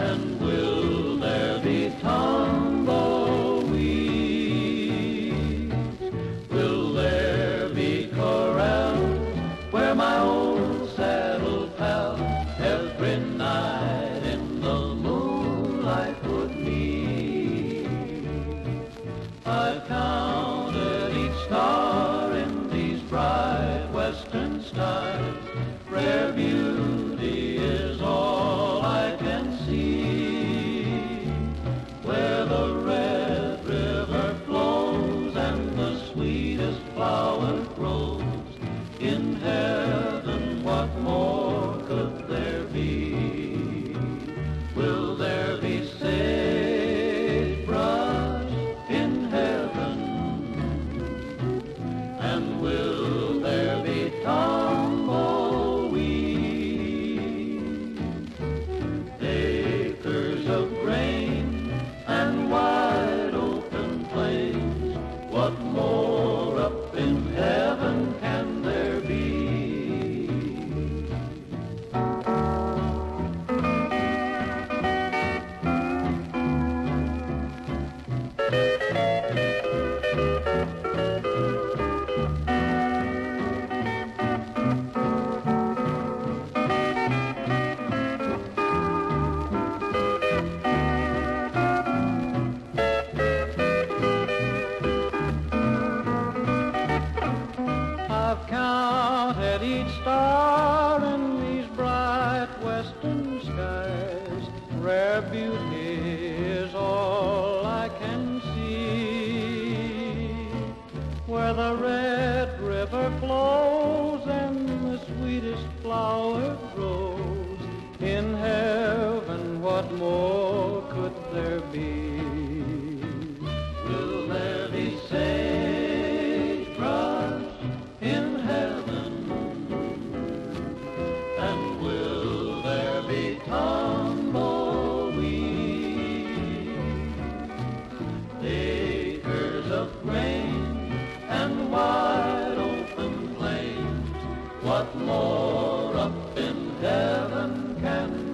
And will there be tumbleweeds? Will there be corrals where my old saddle pal every night in the moonlight would meet? I've counted each star in these bright western skies. Rare beauty is all I can see, where the red river flows and the sweetest flower grows. In heaven, what more could there be? Will there be sagebrush in heaven? And will there be tumbleweeds? Acres of grain and wide open plains, what more up in heaven can there be? I've counted each star in these bright western skies. Rare beauty is all I can see, where the red river flows and the sweetest flower grows. In heaven, what more could there be? Will there be sagebrush in heaven? And will there be tumbleweeds? Acres of grain and wide open plains, what more up in heaven can